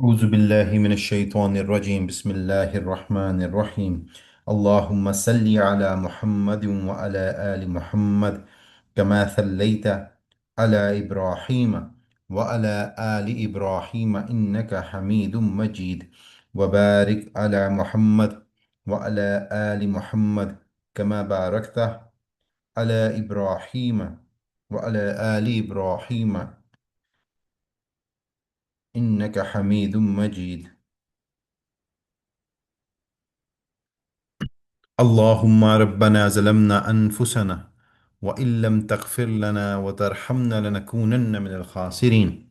أعوذ بالله من الشيطان الرجيم بسم الله الرحمن الرحيم اللهم صل على محمد وعلى آل محمد كما صليت على إبراهيم وعلى آل إبراهيم إنك حميد مجيد وبارك على محمد وعلى آل محمد كما باركت على إبراهيم وعلى آل إبراهيم إنك حميد مجيد اللهم ربنا ظلمنا أنفسنا وإن لم تغفر لنا وترحمنا لنكونن من الخاسرين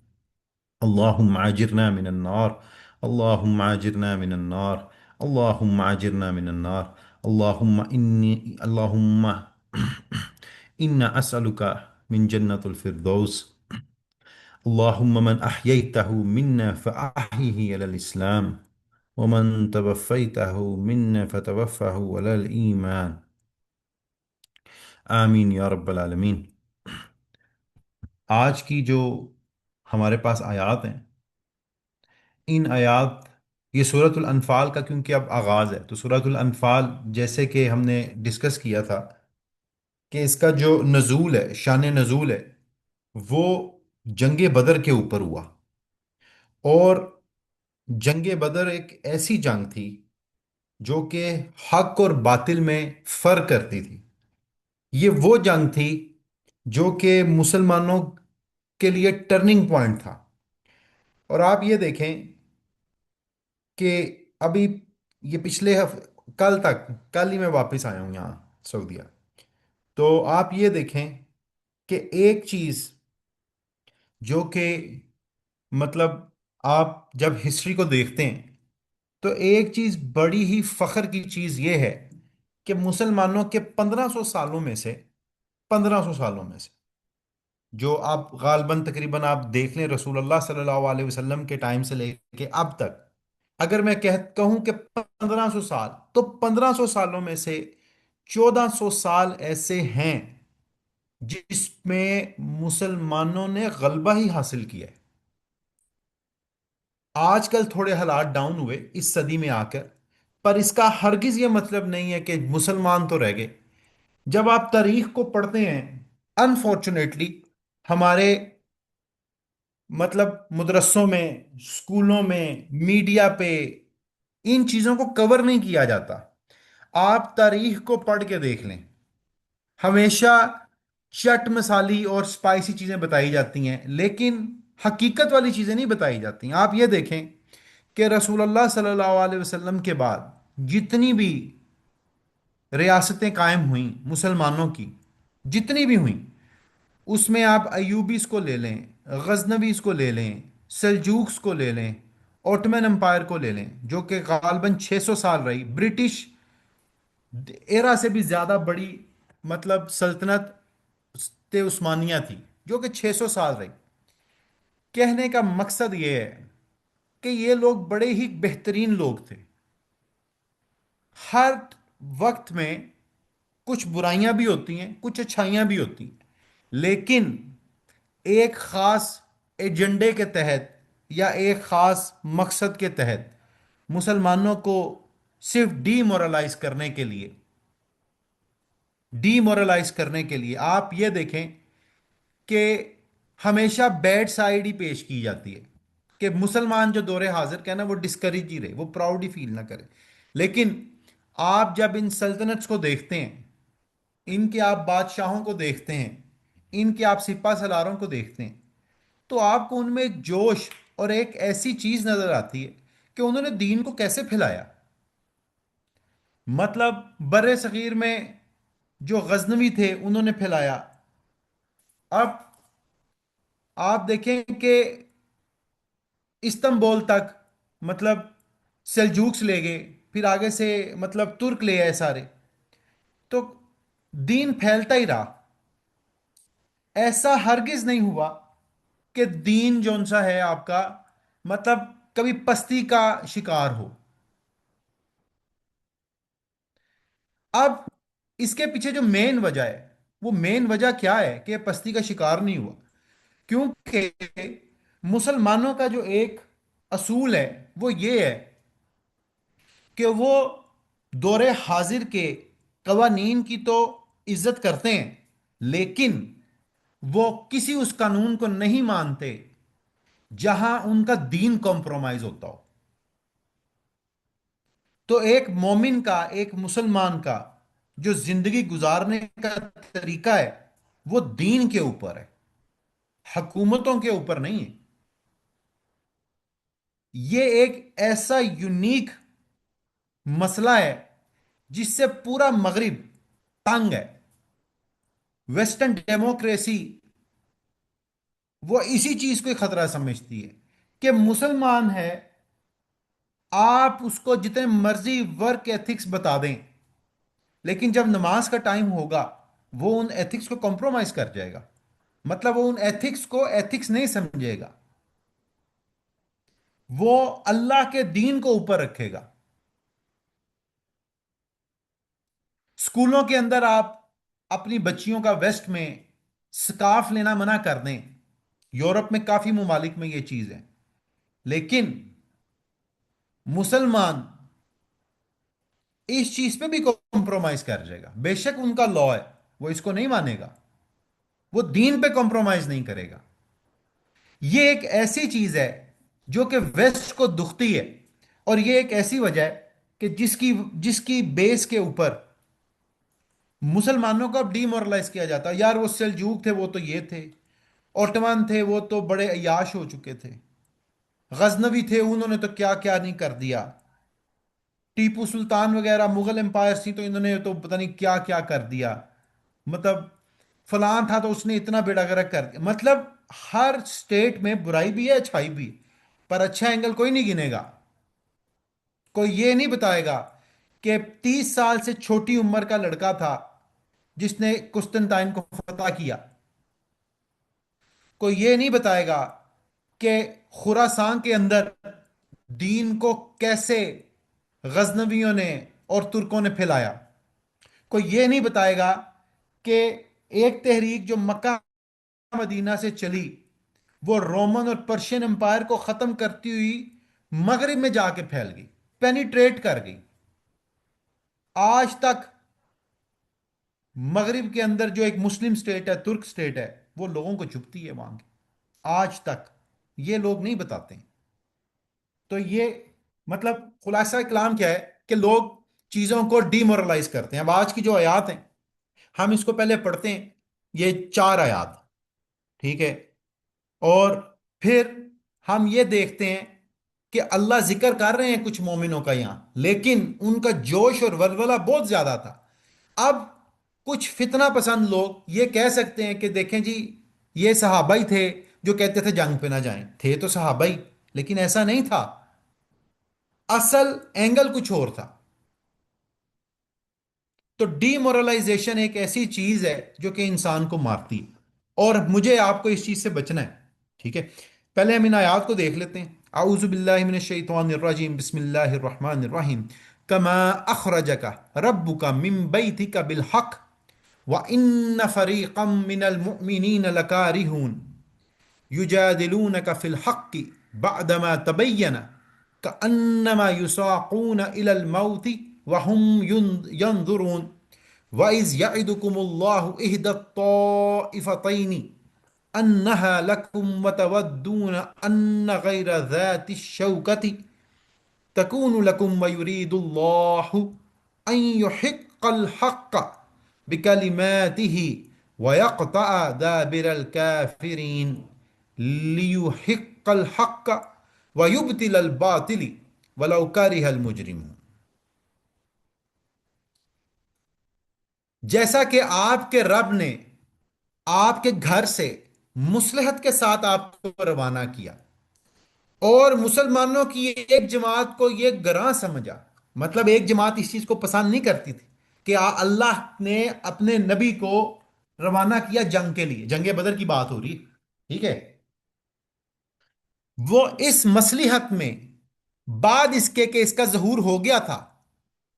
اللهم عاجرنا من النار اللهم عاجرنا من النار اللهم عاجرنا من النار اللهم إنا أسألك من جنة الفردوس اللهم من أحييته منا فأحيه على الإسلام ومن توفيته منا فتوفه على الإيمان آمین یا رب العالمین۔ آج کی جو ہمارے پاس آیات ہیں، ان آیات، یہ سورۃ الانفال کا کیونکہ اب آغاز ہے، تو سورۃ الانفال جیسے کہ ہم نے ڈسکس کیا تھا کہ اس کا جو نزول ہے، شان نزول ہے، وہ جنگ بدر کے اوپر ہوا۔ اور جنگ بدر ایک ایسی جنگ تھی جو کہ حق اور باطل میں فرق کرتی تھی۔ یہ وہ جنگ تھی جو کہ مسلمانوں کے لیے ٹرننگ پوائنٹ تھا۔ اور آپ یہ دیکھیں کہ ابھی یہ کل ہی میں واپس آیا ہوں یہاں سعودیہ، تو آپ یہ دیکھیں کہ ایک چیز جو کہ مطلب آپ جب ہسٹری کو دیکھتے ہیں تو ایک چیز بڑی ہی فخر کی چیز یہ ہے کہ مسلمانوں کے 1500 سالوں میں سے 1500 سالوں میں سے جو آپ غالباً تقریباً آپ دیکھ لیں رسول اللہ صلی اللہ علیہ وسلم کے ٹائم سے لے کے اب تک، اگر میں کہوں کہ 1500 سال، تو 1500 سالوں میں سے 1400 سال ایسے ہیں جس میں مسلمانوں نے غلبہ ہی حاصل کیا ہے۔ آج کل تھوڑے حالات ڈاؤن ہوئے اس صدی میں آ کر، پر اس کا ہرگز یہ مطلب نہیں ہے کہ مسلمان تو رہ گئے۔ جب آپ تاریخ کو پڑھتے ہیں، انفارچونیٹلی ہمارے مطلب مدرسوں میں، اسکولوں میں، میڈیا پہ ان چیزوں کو کور نہیں کیا جاتا۔ آپ تاریخ کو پڑھ کے دیکھ لیں، ہمیشہ چٹ مسالی اور سپائسی چیزیں بتائی جاتی ہیں، لیکن حقیقت والی چیزیں نہیں بتائی جاتی ہیں۔ آپ یہ دیکھیں کہ رسول اللہ صلی اللہ علیہ وسلم کے بعد جتنی بھی ریاستیں قائم ہوئیں مسلمانوں کی، جتنی بھی ہوئیں، اس میں آپ ایوبیز کو لے لیں، غزنویز کو لے لیں، سلجوکس کو لے لیں، اوٹمن امپائر کو لے لیں جو کہ غالباً 600 سال رہی، برٹش ایرا سے بھی زیادہ بڑی مطلب سلطنت عثمانیہ تھی جو کہ 600 سال رہی۔ کہنے کا مقصد یہ ہے کہ یہ لوگ بڑے ہی بہترین لوگ تھے۔ ہر وقت میں کچھ برائیاں بھی ہوتی ہیں، کچھ اچھائیاں بھی ہوتی ہیں، لیکن ایک خاص ایجنڈے کے تحت یا ایک خاص مقصد کے تحت مسلمانوں کو صرف ڈی مورلائز کرنے کے لیے آپ یہ دیکھیں کہ ہمیشہ بیڈ سائیڈ ہی پیش کی جاتی ہے کہ مسلمان جو دور حاضر کا ہے نا، وہ ڈسکریج ہی رہے، وہ پراؤڈ ہی فیل نہ کرے۔ لیکن آپ جب ان سلطنتس کو دیکھتے ہیں، ان کے آپ بادشاہوں کو دیکھتے ہیں، ان کے آپ سپہ سالاروں کو دیکھتے ہیں، تو آپ کو ان میں ایک جوش اور ایک ایسی چیز نظر آتی ہے کہ انہوں نے دین کو کیسے پھیلایا۔ مطلب بر صغیر میں جو غزنوی تھے انہوں نے پھیلایا۔ اب آپ دیکھیں کہ استنبول تک مطلب سلجوکس لے گئے، پھر آگے سے مطلب ترک لے آئے سارے، تو دین پھیلتا ہی رہا۔ ایسا ہرگز نہیں ہوا کہ دین جون سا ہے آپ کا مطلب کبھی پستی کا شکار ہو۔ اب اس کے پیچھے جو مین وجہ ہے، وہ مین وجہ کیا ہے کہ یہ پستی کا شکار نہیں ہوا؟ کیونکہ مسلمانوں کا جو ایک اصول ہے وہ یہ ہے کہ وہ دور حاضر کے قوانین کی تو عزت کرتے ہیں، لیکن وہ کسی اس قانون کو نہیں مانتے جہاں ان کا دین کمپرومائز ہوتا ہو۔ تو ایک مومن کا، ایک مسلمان کا جو زندگی گزارنے کا طریقہ ہے وہ دین کے اوپر ہے، حکومتوں کے اوپر نہیں ہے۔ یہ ایک ایسا یونیک مسئلہ ہے جس سے پورا مغرب تنگ ہے۔ ویسٹرن ڈیموکریسی وہ اسی چیز کو ایک خطرہ سمجھتی ہے کہ مسلمان ہے، آپ اس کو جتنے مرضی ورک ایتھکس بتا دیں، لیکن جب نماز کا ٹائم ہوگا وہ ان ایتھکس کو کمپرومائز کر جائے گا۔ مطلب وہ ان ایتھکس کو ایتھکس نہیں سمجھے گا، وہ اللہ کے دین کو اوپر رکھے گا۔ اسکولوں کے اندر آپ اپنی بچیوں کا ویسٹ میں سکارف لینا منع کر دیں، یورپ میں کافی ممالک میں یہ چیز ہے، لیکن مسلمان اس چیز پہ بھی کمپرومائز کر جائے گا۔ بے شک ان کا لا ہے، وہ اس کو نہیں مانے گا، وہ دین پہ کمپرومائز نہیں کرے گا۔ یہ ایک ایسی چیز ہے جو کہ ویسٹ کو دکھتی ہے، اور یہ ایک ایسی وجہ ہے کہ جس کی بیس کے اوپر مسلمانوں کو اب ڈی مورلائز کیا جاتا ہے۔ یار وہ سلجوق تھے، وہ تو یہ تھے، اوٹمان تھے، وہ تو بڑے عیاش ہو چکے تھے، غزنوی تھے، انہوں نے تو کیا کیا نہیں کر دیا، ٹیپو سلطان وغیرہ مغل امپائر تھی تو انہوں نے تو پتہ نہیں کیا کیا کر دیا، مطلب فلان تھا تو اس نے اتنا بیڑا گرک کر دیا۔ مطلب ہر سٹیٹ میں برائی بھی ہے، اچھائی بھی ہے، پر اچھا اینگل کوئی نہیں گنے گا۔ کوئی یہ نہیں بتائے گا کہ 30 سال سے چھوٹی عمر کا لڑکا تھا جس نے قسطنطائن کو فتح کیا۔ کوئی یہ نہیں بتائے گا کہ خراسان کے اندر دین کو کیسے غزنویوں نے اور ترکوں نے پھیلایا۔ کوئی یہ نہیں بتائے گا کہ ایک تحریک جو مکہ مدینہ سے چلی وہ رومن اور پرشین امپائر کو ختم کرتی ہوئی مغرب میں جا کے پھیل گئی، پینیٹریٹ کر گئی۔ آج تک مغرب کے اندر جو ایک مسلم سٹیٹ ہے، ترک سٹیٹ ہے، وہ لوگوں کو چپتی ہے وہاں کی، آج تک یہ لوگ نہیں بتاتے ہیں۔ تو یہ مطلب خلاصہ کلام کیا ہے کہ لوگ چیزوں کو ڈی مورلائز کرتے ہیں۔ اب آج کی جو آیات ہیں ہم اس کو پہلے پڑھتے ہیں، یہ 4 آیات، ٹھیک ہے، اور پھر ہم یہ دیکھتے ہیں کہ اللہ ذکر کر رہے ہیں کچھ مومنوں کا یہاں، لیکن ان کا جوش اور ولولہ بہت زیادہ تھا۔ اب کچھ فتنہ پسند لوگ یہ کہہ سکتے ہیں کہ دیکھیں جی یہ صحابہ ہی تھے جو کہتے تھے جنگ پہ نہ جائیں، تھے تو صحابہ ہی، لیکن ایسا نہیں تھا، اصل اینگل کچھ اور تھا۔ تو ڈی مورلائزیشن ایک ایسی چیز ہے جو کہ انسان کو مارتی ہے، اور مجھے آپ کو اس چیز سے بچنا ہے، ٹھیک ہے۔ پہلے ہم ان آیات کو دیکھ لیتے ہیں۔ اعوذ باللہ من الشیطان الرجیم، بسم اللہ الرحمن الرحیم۔ کما اخرجک ربک من بیتک بالحق وان فریقا من المؤمنین لکارہون یجادلونک فی الحق بعدما تبین کأنما يساقون إلى الموت وهم ينظرون وإذ يعدكم الله إحدى الطائفتين أنها لكم وتودون أن غير ذات الشوكة تكون لكم ويريد الله أن يحق الحق بكلماته ويقطع دابر الكافرين ليحق الحق ويبطل الباطل ولو كره المجرمون۔ جیسا کہ آپ کے رب نے آپ کے گھر سے مصلحت کے ساتھ آپ کو روانہ کیا، اور مسلمانوں کی ایک جماعت کو یہ گراں سمجھا، مطلب ایک جماعت اس چیز کو پسند نہیں کرتی تھی کہ اللہ نے اپنے نبی کو روانہ کیا جنگ کے لیے، جنگ بدر کی بات ہو رہی ہے، ٹھیک ہے، وہ اس مصلحت میں بعد اس کے کہ اس کا ظہور ہو گیا تھا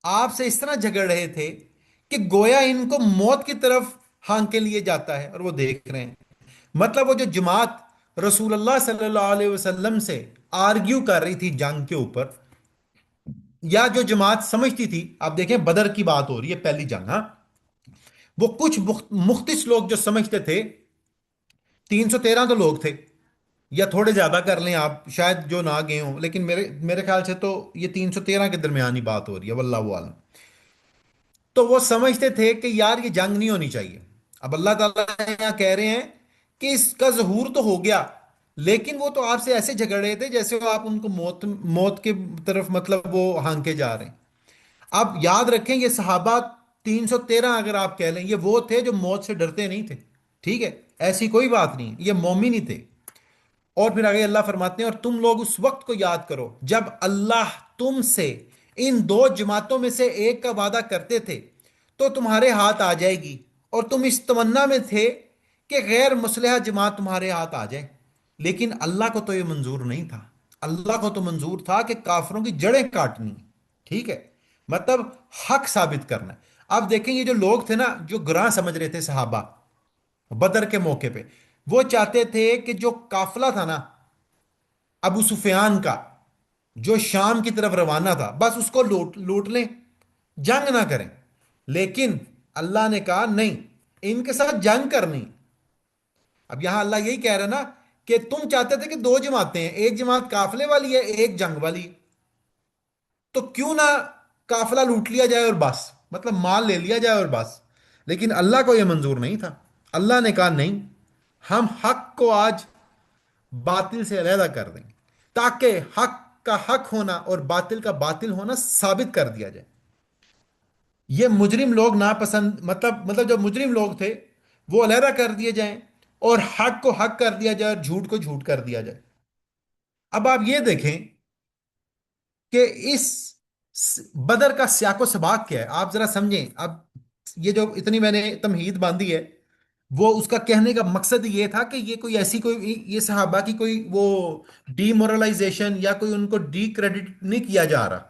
آپ سے اس طرح جھگڑ رہے تھے کہ گویا ان کو موت کی طرف ہانک کے لیے جاتا ہے، اور وہ دیکھ رہے ہیں۔ مطلب وہ جو جماعت رسول اللہ صلی اللہ علیہ وسلم سے آرگیو کر رہی تھی جنگ کے اوپر، یا جو جماعت سمجھتی تھی، آپ دیکھیں بدر کی بات ہو رہی ہے، پہلی جنگ، ہاں، وہ کچھ مختص لوگ جو سمجھتے تھے، 313 تو لوگ تھے، یا تھوڑے زیادہ کر لیں آپ شاید جو نہ گئے ہوں، لیکن میرے خیال سے تو یہ 313 کے درمیان ہی بات ہو رہی ہے، واللہ عالم۔ تو وہ سمجھتے تھے کہ یار یہ جنگ نہیں ہونی چاہیے۔ اب اللہ تعالیٰ یہاں کہہ رہے ہیں کہ اس کا ظہور تو ہو گیا، لیکن وہ تو آپ سے ایسے جھگڑ رہے تھے جیسے وہ آپ ان کو موت موت کے طرف مطلب وہ ہانکے جا رہے ہیں۔ اب یاد رکھیں یہ صحابہ 313 اگر آپ کہہ لیں، یہ وہ تھے جو موت سے ڈرتے نہیں تھے، ٹھیک ہے، ایسی کوئی بات نہیں، یہ مومن ہی تھے۔ اور پھر آگے اللہ فرماتے ہیں اور تم لوگ اس وقت کو یاد کرو جب اللہ تم سے ان دو جماعتوں میں سے ایک کا وعدہ کرتے تھے تو تمہارے ہاتھ آ جائے گی، اور تم اس تمنا میں تھے کہ غیر مسلحہ جماعت تمہارے ہاتھ آ جائے، لیکن اللہ کو تو یہ منظور نہیں تھا۔ اللہ کو تو منظور تھا کہ کافروں کی جڑیں کاٹنی، ٹھیک ہے، مطلب حق ثابت کرنا ہے۔ اب دیکھیں یہ جو لوگ تھے نا، جو گراں سمجھ رہے تھے صحابہ بدر کے موقع پہ، وہ چاہتے تھے کہ جو قافلہ تھا نا ابو سفیان کا، جو شام کی طرف روانہ تھا، بس اس کو لوٹ لوٹ لیں، جنگ نہ کریں۔ لیکن اللہ نے کہا نہیں، ان کے ساتھ جنگ کرنی۔ اب یہاں اللہ یہی کہہ رہا ہے نا کہ تم چاہتے تھے کہ دو جماعتیں ہیں، ایک جماعت قافلے والی ہے، ایک جنگ والی، تو کیوں نہ قافلہ لوٹ لیا جائے اور بس، مطلب مال لے لیا جائے اور بس۔ لیکن اللہ کو یہ منظور نہیں تھا۔ اللہ نے کہا نہیں، ہم حق کو آج باطل سے علیحدہ کر دیں گے، تاکہ حق کا حق ہونا اور باطل کا باطل ہونا ثابت کر دیا جائے۔ یہ مجرم لوگ ناپسند، مطلب جو مجرم لوگ تھے وہ علیحدہ کر دیے جائیں، اور حق کو حق کر دیا جائے اور جھوٹ کو جھوٹ کر دیا جائے۔ اب آپ یہ دیکھیں کہ اس بدر کا سیاق و سباق کیا ہے، آپ ذرا سمجھیں۔ اب یہ جو اتنی میں نے تمہید باندھی ہے، وہ اس کا کہنے کا مقصد یہ تھا کہ یہ کوئی ایسی کوئی یہ صحابہ کی کوئی وہ ڈی مورلائزیشن یا کوئی ان کو ڈی کریڈٹ نہیں کیا جا رہا۔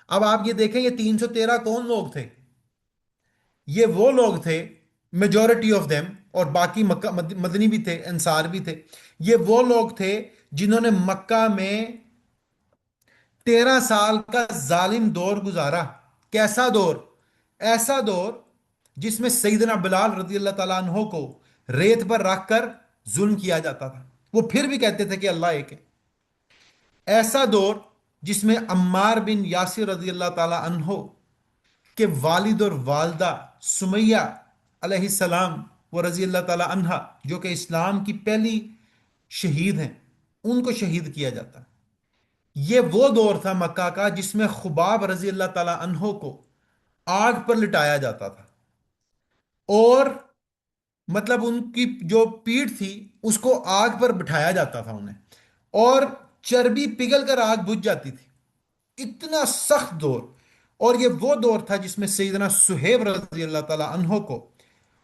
اب آپ یہ دیکھیں یہ 313 کون لوگ تھے؟ یہ وہ لوگ تھے، میجورٹی آف دیم، اور باقی مکہ مدنی بھی تھے، انصار بھی تھے۔ یہ وہ لوگ تھے جنہوں نے مکہ میں 13 سال کا ظالم دور گزارا۔ کیسا دور؟ ایسا دور جس میں سیدنا بلال رضی اللہ تعالیٰ عنہ کو ریت پر رکھ کر ظلم کیا جاتا تھا، وہ پھر بھی کہتے تھے کہ اللہ ایک ہے۔ ایسا دور جس میں عمار بن یاسر رضی اللہ تعالیٰ عنہ کے والد اور والدہ سمیہ علیہ السلام و رضی اللہ تعالیٰ عنہ، جو کہ اسلام کی پہلی شہید ہیں، ان کو شہید کیا جاتا ہے۔ یہ وہ دور تھا مکہ کا جس میں خباب رضی اللہ تعالیٰ عنہ کو آگ پر لٹایا جاتا تھا، اور مطلب ان کی جو پیٹھ تھی اس کو آگ پر بٹھایا جاتا تھا انہیں، اور چربی پگھل کر آگ بجھ جاتی تھی۔ اتنا سخت دور۔ اور یہ وہ دور تھا جس میں سیدنا سہیب رضی اللہ تعالیٰ عنہ کو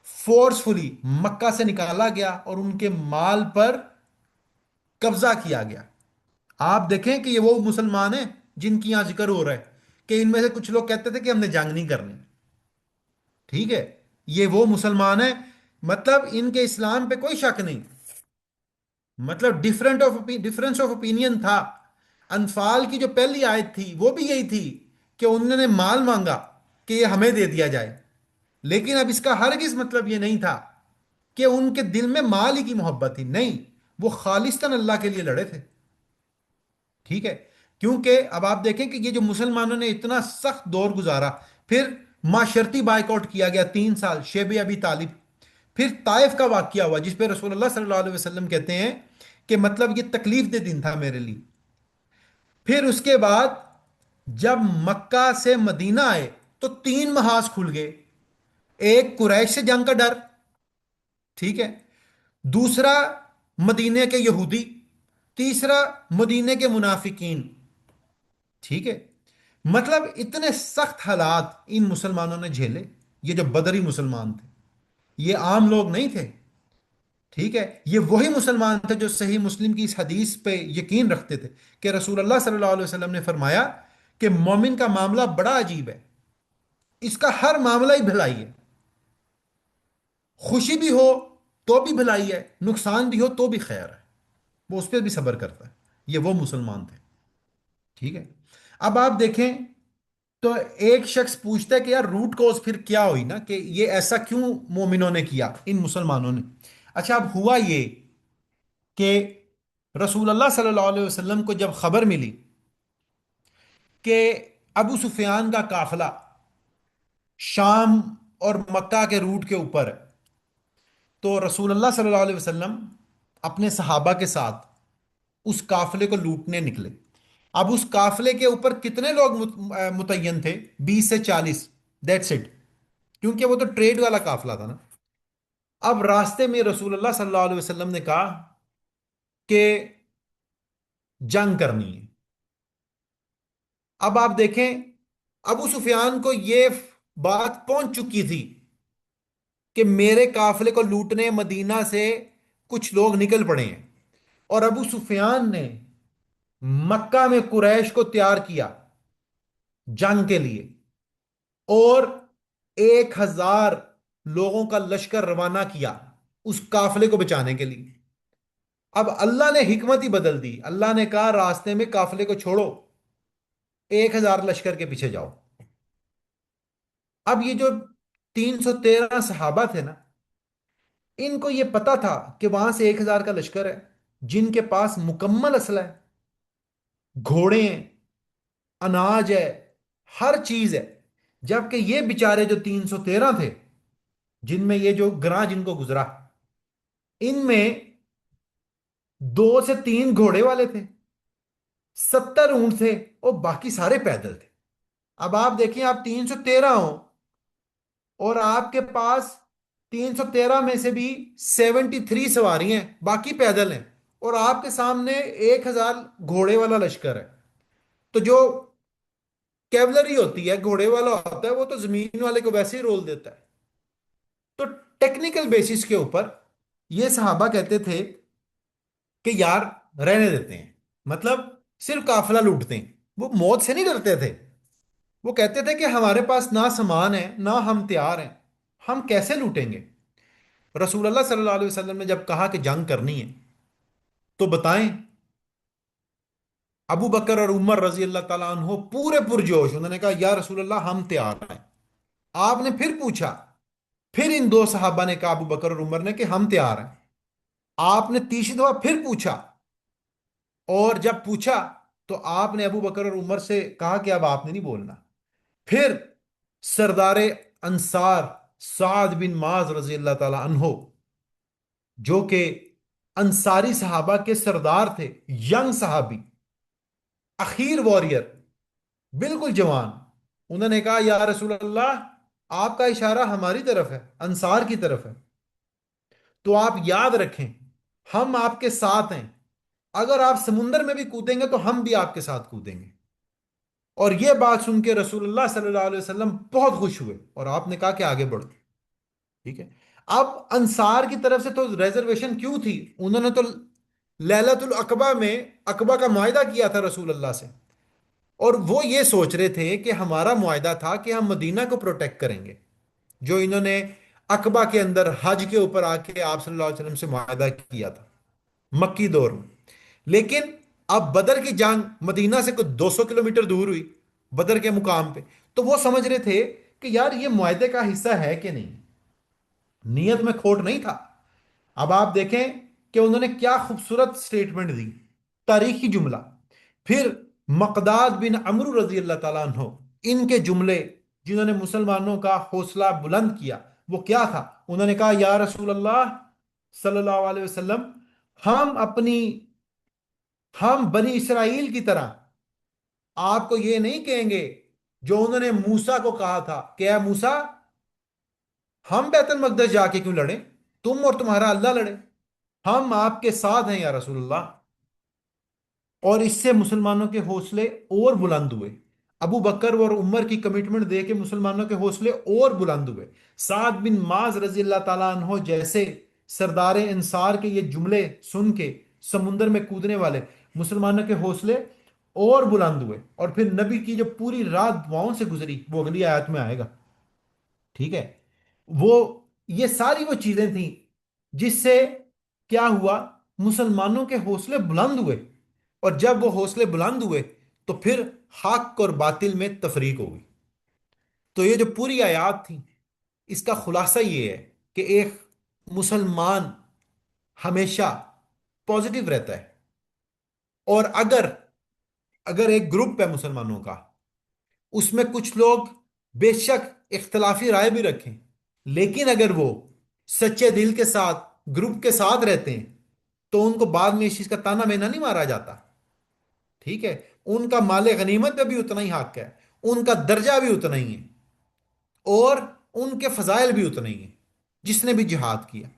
فورسفلی مکہ سے نکالا گیا اور ان کے مال پر قبضہ کیا گیا۔ آپ دیکھیں کہ یہ وہ مسلمان ہیں جن کی یہاں ذکر ہو رہا ہے کہ ان میں سے کچھ لوگ کہتے تھے کہ ہم نے جنگ نہیں کرنی، ٹھیک ہے، یہ وہ مسلمان ہیں، مطلب ان کے اسلام پہ کوئی شک نہیں، مطلب ڈفرنس آف اوپینین تھا۔ انفال کی جو پہلی آیت تھی وہ بھی یہی تھی کہ انہوں نے مال مانگا کہ یہ ہمیں دے دیا جائے، لیکن اب اس کا ہرگز مطلب یہ نہیں تھا کہ ان کے دل میں مال ہی کی محبت تھی، نہیں، وہ خالصتاً اللہ کے لیے لڑے تھے، ٹھیک ہے۔ کیونکہ اب آپ دیکھیں کہ یہ جو مسلمانوں نے اتنا سخت دور گزارا، پھر معاشرتی بائیکاٹ کیا گیا 3 سال، شیب ابی طالب، پھر طائف کا واقعہ ہوا جس پہ رسول اللہ صلی اللہ علیہ وسلم کہتے ہیں کہ مطلب یہ تکلیف دہ دن تھا میرے لیے۔ پھر اس کے بعد جب مکہ سے مدینہ آئے تو 3 محاذ کھل گئے، ایک قریش سے جنگ کا ڈر، ٹھیک ہے، دوسرا مدینے کے یہودی، تیسرا مدینے کے منافقین، ٹھیک ہے۔ مطلب اتنے سخت حالات ان مسلمانوں نے جھیلے، یہ جو بدری مسلمان تھے، یہ عام لوگ نہیں تھے، ٹھیک ہے، یہ وہی مسلمان تھے جو صحیح مسلم کی اس حدیث پہ یقین رکھتے تھے کہ رسول اللہ صلی اللہ علیہ وسلم نے فرمایا کہ مومن کا معاملہ بڑا عجیب ہے، اس کا ہر معاملہ ہی بھلائی ہے، خوشی بھی ہو تو بھی بھلائی ہے، نقصان بھی ہو تو بھی خیر ہے، وہ اس پہ بھی صبر کرتا ہے۔ یہ وہ مسلمان تھے. ٹھیک ہے. اب آپ دیکھیں تو ایک شخص پوچھتا ہے کہ یار روٹ کوز پھر کیا ہوئی نا کہ یہ ایسا کیوں مومنوں نے کیا ان مسلمانوں نے. اچھا اب ہوا یہ کہ رسول اللہ صلی اللہ علیہ وسلم کو جب خبر ملی کہ ابو سفیان کا قافلہ شام اور مکہ کے روٹ کے اوپر ہے، تو رسول اللہ صلی اللہ علیہ وسلم اپنے صحابہ کے ساتھ اس قافلے کو لوٹنے نکلے. اب اس قافلے کے اوپر کتنے لوگ متعین تھے؟ 20 سے 40. That's it. کیونکہ وہ تو ٹریڈ والا قافلہ تھا نا. اب راستے میں رسول اللہ صلی اللہ علیہ وسلم نے کہا کہ جنگ کرنی ہے. اب آپ دیکھیں ابو سفیان کو یہ بات پہنچ چکی تھی کہ میرے قافلے کو لوٹنے مدینہ سے کچھ لوگ نکل پڑے ہیں، اور ابو سفیان نے مکہ میں قریش کو تیار کیا جنگ کے لیے، اور 1,000 لوگوں کا لشکر روانہ کیا اس قافلے کو بچانے کے لیے. اب اللہ نے حکمت ہی بدل دی. اللہ نے کہا راستے میں قافلے کو چھوڑو، 1,000 لشکر کے پیچھے جاؤ. اب یہ جو 313 صحابہ تھے نا، ان کو یہ پتا تھا کہ وہاں سے 1,000 کا لشکر ہے جن کے پاس مکمل اسلحہ ہے، گھوڑے ہیں، اناج ہے، ہر چیز ہے. جبکہ یہ بیچارے جو 313 تھے، جن میں یہ جو گراں جن کو گزرا، ان میں 2 سے 3 گھوڑے والے تھے، 70 اونٹ تھے، اور باقی سارے پیدل تھے. اب آپ دیکھیں آپ 313 ہو اور آپ کے پاس 313 میں سے بھی 73 سواری ہیں، باقی پیدل ہیں، اور آپ کے سامنے 1,000 گھوڑے والا لشکر ہے. تو جو کیولری ہوتی ہے، گھوڑے والا ہوتا ہے، وہ تو زمین والے کو ویسے ہی رول دیتا ہے. تو ٹیکنیکل بیسس کے اوپر یہ صحابہ کہتے تھے کہ یار رہنے دیتے ہیں، مطلب صرف قافلہ لوٹتے ہیں. وہ موت سے نہیں ڈرتے تھے. وہ کہتے تھے کہ ہمارے پاس نہ سامان ہے نہ ہم تیار ہیں، ہم کیسے لوٹیں گے؟ رسول اللہ صلی اللہ علیہ وسلم نے جب کہا کہ جنگ کرنی ہے تو بتائیں. ابو بکر اور عمر رضی اللہ تعالیٰ عنہ پورے پرجوش، انہوں نے کہا یا رسول اللہ ہم تیار ہیں. آپ نے پھر پوچھا، پھر ان دو صحابہ نے کہا ابو بکر اور عمر نے کہ ہم تیار ہیں. آپ نے تیسری دفعہ پھر پوچھا، اور جب پوچھا تو آپ نے ابو بکر اور عمر سے کہا کہ اب آپ نے نہیں بولنا. پھر سردار انصار سعد بن معاذ رضی اللہ تعالی عنہ، جو کہ انصاری صحابہ کے سردار تھے، ینگ صحابی، اخیر واریر، بالکل جوان، انہوں نے کہا یا رسول اللہ آپ کا اشارہ ہماری طرف ہے، انصار کی طرف ہے، تو آپ یاد رکھیں ہم آپ کے ساتھ ہیں. اگر آپ سمندر میں بھی کودیں گے تو ہم بھی آپ کے ساتھ کودیں گے. اور یہ بات سن کے رسول اللہ صلی اللہ علیہ وسلم بہت خوش ہوئے، اور آپ نے کہا کہ آگے بڑھو. ٹھیک ہے. اب انصار کی طرف سے تو ریزرویشن کیوں تھی؟ انہوں نے تو لیلۃ العقبہ میں عقبہ کا معاہدہ کیا تھا رسول اللہ سے، اور وہ یہ سوچ رہے تھے کہ ہمارا معاہدہ تھا کہ ہم مدینہ کو پروٹیکٹ کریں گے، جو انہوں نے عقبہ کے اندر حج کے اوپر آ کے آپ صلی اللہ علیہ وسلم سے معاہدہ کیا تھا مکی دور میں. لیکن اب بدر کی جنگ مدینہ سے کچھ 200 کلومیٹر دور ہوئی، بدر کے مقام پہ، تو وہ سمجھ رہے تھے کہ یار یہ معاہدے کا حصہ ہے کہ نہیں. نیت میں کھوٹ نہیں تھا. اب آپ دیکھیں کہ انہوں نے کیا خوبصورت سٹیٹمنٹ دی، تاریخی جملہ. پھر مقداد بن عمرو رضی اللہ تعالیٰ عنہ، ان کے جملے جنہوں نے مسلمانوں کا حوصلہ بلند کیا، وہ کیا تھا؟ انہوں نے کہا یا رسول اللہ صلی اللہ علیہ وسلم، ہم اپنی ہم بنی اسرائیل کی طرح آپ کو یہ نہیں کہیں گے جو انہوں نے موسیٰ کو کہا تھا کہ اے موسیٰ ہم بیت المقدس جا کے کیوں لڑیں، تم اور تمہارا اللہ لڑے، ہم آپ کے ساتھ ہیں یا رسول اللہ. اور اس سے مسلمانوں کے حوصلے اور بلند ہوئے. ابو بکر اور عمر کی کمٹمنٹ دے کے مسلمانوں کے حوصلے اور بلند ہوئے. سعد بن معاذ رضی اللہ تعالیٰ عنہ جیسے سردار انصار کے یہ جملے سن کے سمندر میں کودنے والے مسلمانوں کے حوصلے اور بلند ہوئے. اور پھر نبی کی جو پوری رات دعاؤں سے گزری وہ اگلی آیت میں آئے گا. ٹھیک ہے. وہ یہ ساری وہ چیزیں تھیں جس سے کیا ہوا؟ مسلمانوں کے حوصلے بلند ہوئے. اور جب وہ حوصلے بلند ہوئے تو پھر حق اور باطل میں تفریق ہو گئی۔ تو یہ جو پوری آیات تھی، اس کا خلاصہ یہ ہے کہ ایک مسلمان ہمیشہ پازیٹیو رہتا ہے، اور اگر اگر ایک گروپ ہے مسلمانوں کا، اس میں کچھ لوگ بے شک اختلافی رائے بھی رکھیں، لیکن اگر وہ سچے دل کے ساتھ گروپ کے ساتھ رہتے ہیں تو ان کو بعد میں اس چیز کا تانا مینا نہیں مارا جاتا، ٹھیک ہے؟ ان کا مال غنیمت پہ بھی اتنا ہی حق ہے، ان کا درجہ بھی اتنا ہی ہے، اور ان کے فضائل بھی اتنے ہی ہیں جس نے بھی جہاد کیا۔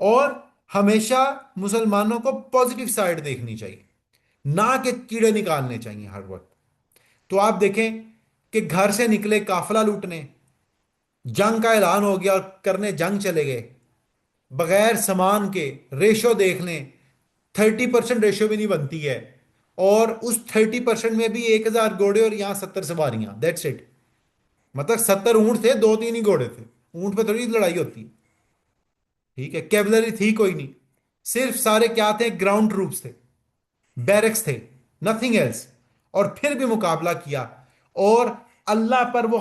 اور ہمیشہ مسلمانوں کو پازیٹیو سائڈ دیکھنی چاہیے، نہ کہ کیڑے نکالنے چاہیے ہر وقت۔ تو آپ دیکھیں کہ گھر سے نکلے قافلہ لوٹنے، جنگ کا اعلان ہو گیا اور کرنے جنگ چلے گئے بغیر سامان کے، ریشو دیکھ لیں، 30% ریشو بھی نہیں بنتی ہے، اور اس 30% میں بھی 1,000 گھوڑے اور یہاں 70 سواریاں، دیٹس اٹ۔ مطلب 70 اونٹ تھے، دو تین ہی گھوڑے تھے، اونٹ پہ تھوڑی لڑائی ہوتی ہے، ٹھیک ہے؟ کیولری تھی کوئی نہیں، صرف سارے کیا تھے؟ گراؤنڈ ٹروپس تھے، بیرکس تھے، نتھنگ ایلس۔ اور پھر بھی مقابلہ کیا، اور اللہ پر وہ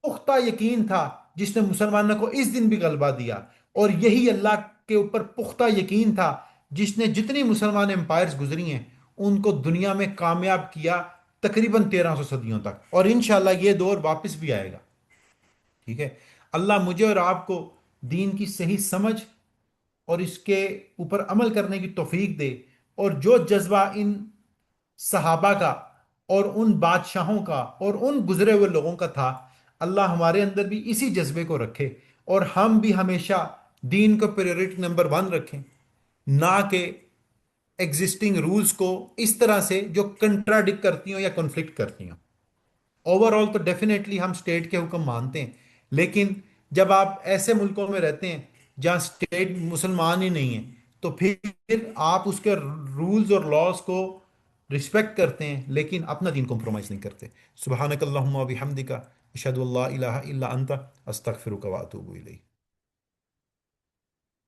پختہ یقین تھا جس نے مسلمانوں کو اس دن بھی غلبہ دیا، اور یہی اللہ کے اوپر پختہ یقین تھا جس نے جتنی مسلمان امپائرز گزری ہیں ان کو دنیا میں کامیاب کیا تقریباً 1300 صدیوں تک، اور انشاءاللہ یہ دور واپس بھی آئے گا، ٹھیک ہے؟ اللہ مجھے اور آپ کو دین کی صحیح سمجھ اور اس کے اوپر عمل کرنے کی توفیق دے، اور جو جذبہ ان صحابہ کا اور ان بادشاہوں کا اور ان گزرے ہوئے لوگوں کا تھا، اللہ ہمارے اندر بھی اسی جذبے کو رکھے، اور ہم بھی ہمیشہ دین کو پریورٹی نمبر 1 رکھیں، نہ کہ ایگزسٹنگ رولز کو اس طرح سے جو کنٹراڈکٹ کرتی ہوں یا کنفلکٹ کرتی ہوں۔ اوور آل تو ڈیفینیٹلی ہم اسٹیٹ کے حکم مانتے ہیں، لیکن جب آپ ایسے ملکوں میں رہتے ہیں جہاں اسٹیٹ مسلمان ہی نہیں ہے، تو پھر آپ اس کے رولز اور لاز کو رسپیکٹ کرتے ہیں لیکن اپنا دین کمپرومائز نہیں کرتے۔ سبحانک اللہم و بحمدک، اشہدو اللہ الہ الا انت، استغفرک و اتوب الیک۔